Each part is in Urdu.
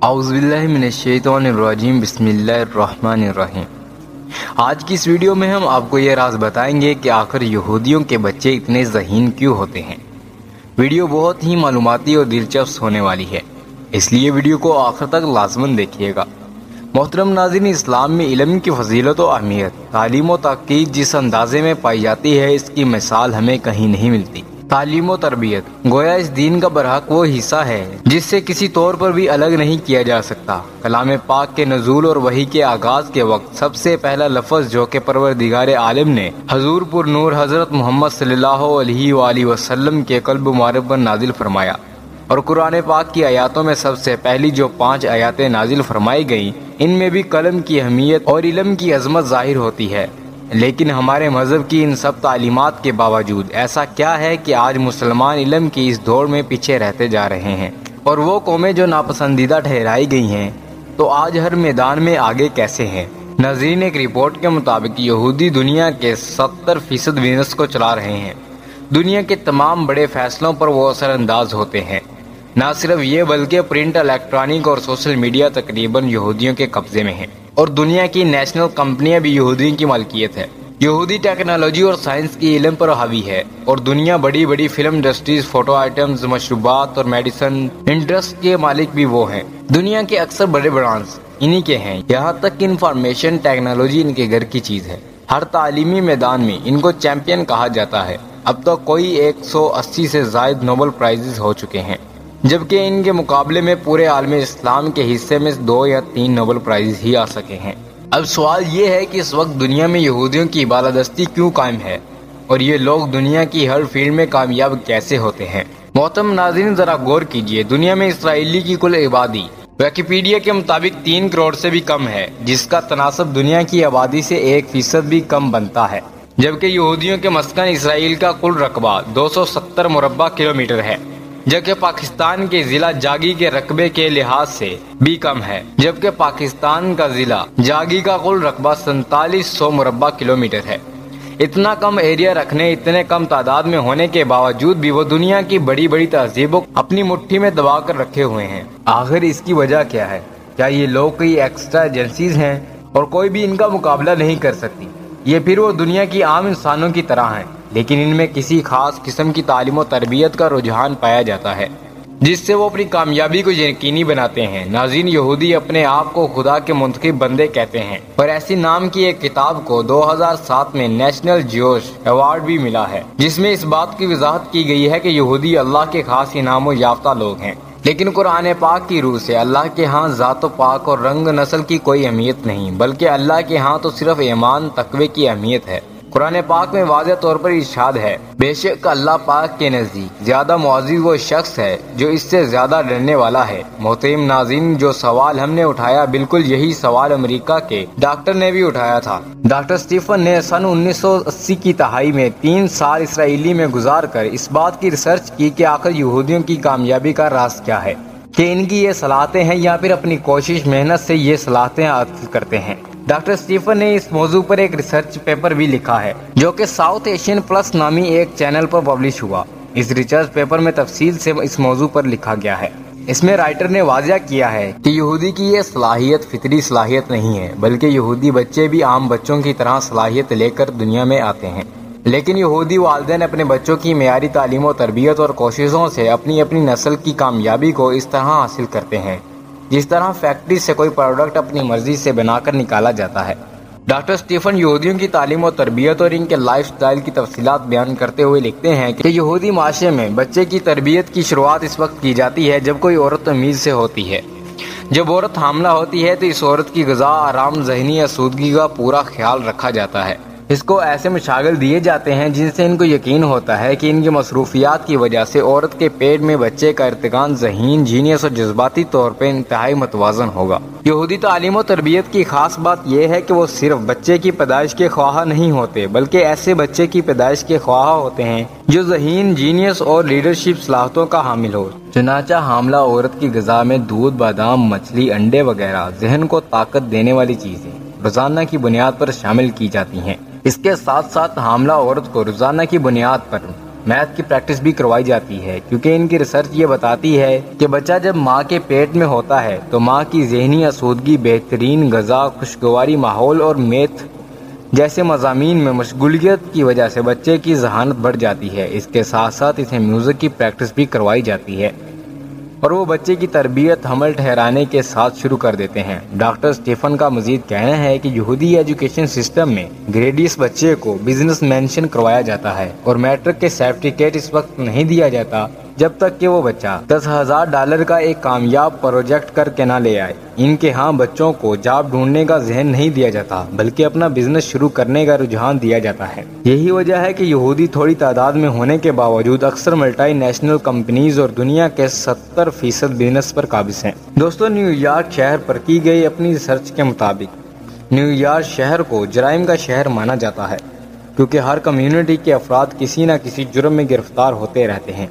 اعوذ باللہ من الشیطان الرجیم بسم اللہ الرحمن الرحیم۔ آج کی اس ویڈیو میں ہم آپ کو یہ راز بتائیں گے کہ آخر یہودیوں کے بچے اتنے ذہین کیوں ہوتے ہیں۔ ویڈیو بہت ہی معلوماتی اور دلچسپ ہونے والی ہے، اس لیے ویڈیو کو آخر تک لازماً دیکھیے گا۔ محترم ناظرین، اسلام میں علم کی فضیلت و اہمیت، تعلیم و تحقیق جس اندازے میں پائی جاتی ہے، اس کی مثال ہمیں کہیں نہیں ملتی۔ تعلیم و تربیت گویا اس دین کا برحق وہ حصہ ہے جس سے کسی طور پر بھی الگ نہیں کیا جا سکتا۔ کلام پاک کے نزول اور وحی کے آغاز کے وقت سب سے پہلا لفظ جو کہ پروردگار عالم نے حضور پر نور حضرت محمد صلی اللہ علیہ وآلہ وسلم کے قلب مبارک پر نازل فرمایا، اور قرآن پاک کی آیاتوں میں سب سے پہلی جو 5 آیاتیں نازل فرمائی گئیں، ان میں بھی قلم کی اہمیت اور علم کی عظمت ظاہر ہوتی ہے۔ لیکن ہمارے مذہب کی ان سب تعلیمات کے باوجود ایسا کیا ہے کہ آج مسلمان علم کی اس دوڑ میں پیچھے رہتے جا رہے ہیں، اور وہ قومیں جو ناپسندیدہ ٹھہرائی گئی ہیں تو آج ہر میدان میں آگے کیسے ہیں؟ ناظرین، ایک رپورٹ کے مطابق یہودی دنیا کے 70% بزنس کو چلا رہے ہیں۔ دنیا کے تمام بڑے فیصلوں پر وہ اثر انداز ہوتے ہیں۔ نہ صرف یہ بلکہ پرنٹ، الیکٹرانک اور سوشل میڈیا تقریباً یہودیوں کے قبضے میں ہیں، اور دنیا کی نیشنل کمپنیاں بھی یہودیوں کی ملکیت ہے۔ یہودی ٹیکنالوجی اور سائنس کی علم پر حاوی ہے، اور دنیا بڑی بڑی فلم انڈسٹریز، فوٹو آئٹمز، مشروبات اور میڈیسن انڈسٹری کے مالک بھی وہ ہیں۔ دنیا کے اکثر بڑے برانڈز انہی کے ہیں، یہاں تک کہ انفارمیشن ٹیکنالوجی ان کے گھر کی چیز ہے۔ ہر تعلیمی میدان میں ان کو چیمپئن کہا جاتا ہے۔ اب تک کوئی 180 سے زائد نوبل پرائزز ہو چکے ہیں، جبکہ ان کے مقابلے میں پورے عالم اسلام کے حصے میں 2 یا 3 نوبل پرائز ہی آ سکے ہیں۔ اب سوال یہ ہے کہ اس وقت دنیا میں یہودیوں کی بالادستی کیوں قائم ہے، اور یہ لوگ دنیا کی ہر فیلڈ میں کامیاب کیسے ہوتے ہیں؟ محترم ناظرین، ذرا غور کیجئے، دنیا میں اسرائیلی کی کل آبادی ویکیپیڈیا کے مطابق 3 کروڑ سے بھی کم ہے، جس کا تناسب دنیا کی آبادی سے 1% بھی کم بنتا ہے، جبکہ یہودیوں کے مسکن اسرائیل کا کل رقبہ 270 مربع کلومیٹر ہے، جبکہ پاکستان کے ضلع جاگی کے رقبے کے لحاظ سے بھی کم ہے، جبکہ پاکستان کا ضلع جاگی کا کل رقبہ 4700 مربع کلومیٹر ہے۔ اتنا کم ایریا رکھنے، اتنے کم تعداد میں ہونے کے باوجود بھی وہ دنیا کی بڑی بڑی تہذیبوں کو اپنی مٹھی میں دبا کر رکھے ہوئے ہیں۔ آخر اس کی وجہ کیا ہے؟ کیا یہ لوگ کوئی ایکسٹرا ایجنسیز ہیں اور کوئی بھی ان کا مقابلہ نہیں کر سکتی؟ یہ پھر وہ دنیا کی عام انسانوں کی طرح ہیں، لیکن ان میں کسی خاص قسم کی تعلیم و تربیت کا رجحان پایا جاتا ہے جس سے وہ اپنی کامیابی کو یقینی بناتے ہیں۔ ناظرین، یہودی اپنے آپ کو خدا کے منتخب بندے کہتے ہیں، اور ایسی نام کی ایک کتاب کو 2007 میں نیشنل جوش ایوارڈ بھی ملا ہے، جس میں اس بات کی وضاحت کی گئی ہے کہ یہودی اللہ کے خاص انعام و یافتہ لوگ ہیں۔ لیکن قرآن پاک کی روح سے اللہ کے ہاں ذات و پاک اور رنگ نسل کی کوئی اہمیت نہیں، بلکہ اللہ کے ہاں تو صرف ایمان تقوی کی اہمیت ہے۔ قرآن پاک میں واضح طور پر ارشاد ہے، بے شک اللہ پاک کے نزدیک زیادہ معزز وہ شخص ہے جو اس سے زیادہ ڈرنے والا ہے۔ محترم ناظرین، جو سوال ہم نے اٹھایا، بالکل یہی سوال امریکہ کے ڈاکٹر نے بھی اٹھایا تھا۔ ڈاکٹر سٹیفن نے سن 1980 کی دہائی میں 3 سال اسرائیلی میں گزار کر اس بات کی ریسرچ کی کہ آخر یہودیوں کی کامیابی کا راز کیا ہے، کہ ان کی یہ صلاحیتیں ہیں یا پھر اپنی کوشش محنت سے یہ صلاحیتیں حاصل کرتے ہیں۔ ڈاکٹر سٹیفن نے اس موضوع پر ایک ریسرچ پیپر بھی لکھا ہے، جو کہ ساؤتھ ایشین پلس نامی ایک چینل پر پبلش ہوا۔ اس ریسرچ پیپر میں تفصیل سے اس موضوع پر لکھا گیا ہے۔ اس میں رائٹر نے واضح کیا ہے کہ یہودی کی یہ صلاحیت فطری صلاحیت نہیں ہے، بلکہ یہودی بچے بھی عام بچوں کی طرح صلاحیت لے کر دنیا میں آتے ہیں، لیکن یہودی والدین اپنے بچوں کی معیاری تعلیم و تربیت اور کوششوں سے اپنی نسل کی کامیابی کو اس طرح حاصل کرتے ہیں جس طرح فیکٹری سے کوئی پروڈکٹ اپنی مرضی سے بنا کر نکالا جاتا ہے۔ ڈاکٹر سٹیفن یہودیوں کی تعلیم و تربیت اور ان کے لائف سٹائل کی تفصیلات بیان کرتے ہوئے لکھتے ہیں کہ یہودی معاشرے میں بچے کی تربیت کی شروعات اس وقت کی جاتی ہے جب کوئی عورت تمیز سے ہوتی ہے۔ جب عورت حاملہ ہوتی ہے تو اس عورت کی غذا، آرام، ذہنی آسودگی کا پورا خیال رکھا جاتا ہے۔ اس کو ایسے مشاغل دیے جاتے ہیں جن سے ان کو یقین ہوتا ہے کہ ان کی مصروفیات کی وجہ سے عورت کے پیٹ میں بچے کا ارتقان ذہین، جینیس اور جذباتی طور پہ انتہائی متوازن ہوگا۔ یہودی تعلیم و تربیت کی خاص بات یہ ہے کہ وہ صرف بچے کی پیدائش کے خواہاں نہیں ہوتے، بلکہ ایسے بچے کی پیدائش کے خواہاں ہوتے ہیں جو ذہین، جینیس اور لیڈرشپ صلاحیتوں کا حامل ہو۔ چنانچہ حاملہ عورت کی غذا میں دودھ، بادام، مچھلی، انڈے وغیرہ ذہن کو طاقت دینے والی چیزیں روزانہ کی بنیاد پر شامل کی جاتی ہیں۔ اس کے ساتھ ساتھ حاملہ عورت کو روزانہ کی بنیاد پر میتھ کی پریکٹس بھی کروائی جاتی ہے، کیونکہ ان کی ریسرچ یہ بتاتی ہے کہ بچہ جب ماں کے پیٹ میں ہوتا ہے تو ماں کی ذہنی آسودگی، بہترین غذا، خوشگوار ماحول اور میتھ جیسے مضامین میں مشغولیت کی وجہ سے بچے کی ذہانت بڑھ جاتی ہے۔ اس کے ساتھ ساتھ اسے میوزک کی پریکٹس بھی کروائی جاتی ہے اور وہ بچے کی تربیت حمل ٹھہرانے کے ساتھ شروع کر دیتے ہیں۔ ڈاکٹر سٹیفن کا مزید کہنا ہے کہ یہودی ایجوکیشن سسٹم میں گریڈیس بچے کو بزنس مینشن کروایا جاتا ہے اور میٹرک کے سرٹیفکیٹ اس وقت نہیں دیا جاتا جب تک کہ وہ بچہ $10,000 کا ایک کامیاب پروجیکٹ کر کے نہ لے آئے۔ ان کے ہاں بچوں کو جاب ڈھونڈنے کا ذہن نہیں دیا جاتا، بلکہ اپنا بزنس شروع کرنے کا رجحان دیا جاتا ہے۔ یہی وجہ ہے کہ یہودی تھوڑی تعداد میں ہونے کے باوجود اکثر ملٹی نیشنل کمپنیز اور دنیا کے 70% بزنس پر قابض ہیں۔ دوستو، نیو یارک شہر پر کی گئی اپنی ریسرچ کے مطابق نیو یارک شہر کو جرائم کا شہر مانا جاتا ہے، کیونکہ ہر کمیونٹی کے افراد کسی نہ کسی جرم میں گرفتار ہوتے رہتے ہیں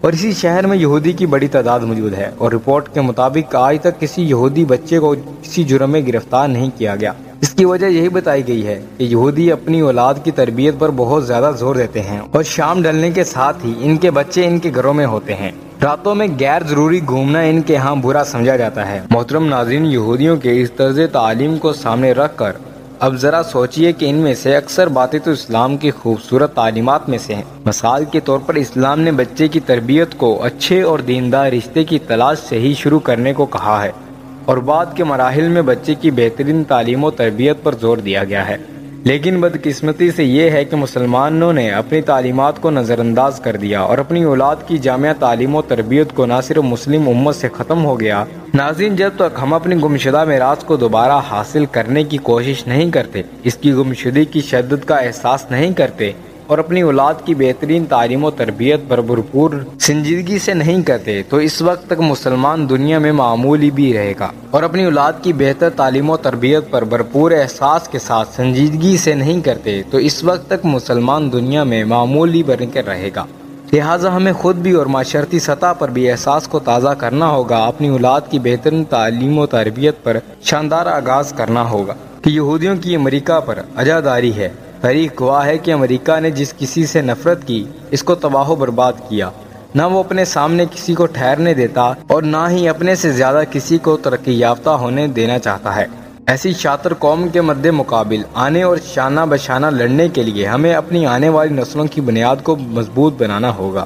اور اسی شہر میں یہودی کی بڑی تعداد موجود ہے، اور رپورٹ کے مطابق آج تک کسی یہودی بچے کو کسی جرم میں گرفتار نہیں کیا گیا۔ اس کی وجہ یہی بتائی گئی ہے کہ یہودی اپنی اولاد کی تربیت پر بہت زیادہ زور دیتے ہیں اور شام ڈلنے کے ساتھ ہی ان کے بچے ان کے گھروں میں ہوتے ہیں۔ راتوں میں غیر ضروری گھومنا ان کے ہاں برا سمجھا جاتا ہے۔ محترم ناظرین، یہودیوں کے اس طرز تعلیم کو سامنے رکھ کر اب ذرا سوچئے کہ ان میں سے اکثر باتیں تو اسلام کی خوبصورت تعلیمات میں سے ہیں۔ مثال کے طور پر اسلام نے بچے کی تربیت کو اچھے اور دیندار رشتے کی تلاش سے ہی شروع کرنے کو کہا ہے، اور بعد کے مراحل میں بچے کی بہترین تعلیم و تربیت پر زور دیا گیا ہے۔ لیکن بدقسمتی سے یہ ہے کہ مسلمانوں نے اپنی تعلیمات کو نظر انداز کر دیا اور اپنی اولاد کی جامعہ تعلیم و تربیت کو نہ صرف مسلم امت سے ختم ہو گیا۔ ناظرین، جب تک ہم اپنی گمشدہ میراث کو دوبارہ حاصل کرنے کی کوشش نہیں کرتے، اس کی گمشدگی کی شدت کا احساس نہیں کرتے اور اپنی اولاد کی بہترین تعلیم و تربیت پر بھرپور سنجیدگی سے نہیں کرتے، تو اس وقت تک مسلمان دنیا میں معمولی بھی رہے گا، اور اپنی اولاد کی بہتر تعلیم و تربیت پر بھرپور احساس کے ساتھ سنجیدگی سے نہیں کرتے، تو اس وقت تک مسلمان دنیا میں معمولی بن کر رہے گا۔ لہٰذا ہمیں خود بھی اور معاشرتی سطح پر بھی احساس کو تازہ کرنا ہوگا، اپنی اولاد کی بہترین تعلیم و تربیت پر شاندار آغاز کرنا ہوگا کہ یہودیوں کی امریکہ پر عزاداری ہے۔ تاریخ گواہ ہے کہ امریکہ نے جس کسی سے نفرت کی، اس کو تباہ و برباد کیا۔ نہ وہ اپنے سامنے کسی کو ٹھہرنے دیتا اور نہ ہی اپنے سے زیادہ کسی کو ترقی یافتہ ہونے دینا چاہتا ہے۔ ایسی شاطر قوم کے مد مقابل آنے اور شانہ بشانہ لڑنے کے لیے ہمیں اپنی آنے والی نسلوں کی بنیاد کو مضبوط بنانا ہوگا،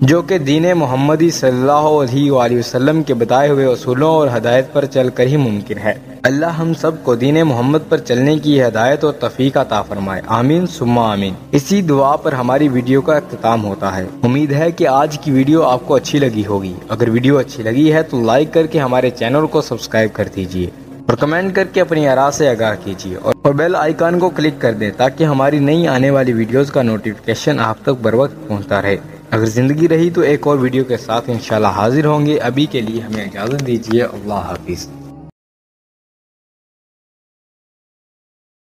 جو کہ دین محمدی صلی اللہ علیہ وآلہ وسلم کے بتائے ہوئے اصولوں اور ہدایت پر چل کر ہی ممکن ہے۔ اللہ ہم سب کو دین محمد پر چلنے کی ہدایت اور توفیق عطا فرمائے، آمین ثم آمین۔ اسی دعا پر ہماری ویڈیو کا اختتام ہوتا ہے۔ امید ہے کہ آج کی ویڈیو آپ کو اچھی لگی ہوگی۔ اگر ویڈیو اچھی لگی ہے تو لائک کر کے ہمارے چینل کو سبسکرائب کر دیجیے اور کمنٹ کر کے اپنی آراء سے آگاہ کیجیے، اور بیل آئیکن کو کلک کر دیں تاکہ ہماری نئی آنے والی ویڈیوز کا نوٹیفیکیشن آپ تک بر وقت پہنچتا رہے۔ اگر زندگی رہی تو ایک اور ویڈیو کے ساتھ انشاءاللہ حاضر ہوں گے۔ ابھی کے لیے ہمیں اجازت دیجیے۔ اللہ حافظ۔